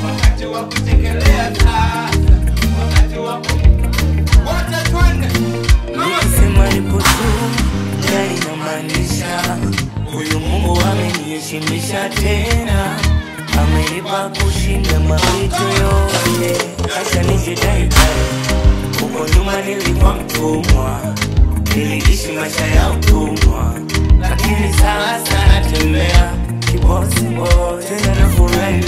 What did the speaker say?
wakati wa kutekelea sasa, wakati wa wote twende. Nikisema nipo tu na inamaanisha huyu Mungu ameniheshimisha tena, amenipa kushinda mapito yote. Acha nijidai huko nyuma nilikuwa mtumwa, niliishi maisha ya utumwa, lakini sasa natembea kibosi tena nafurahi.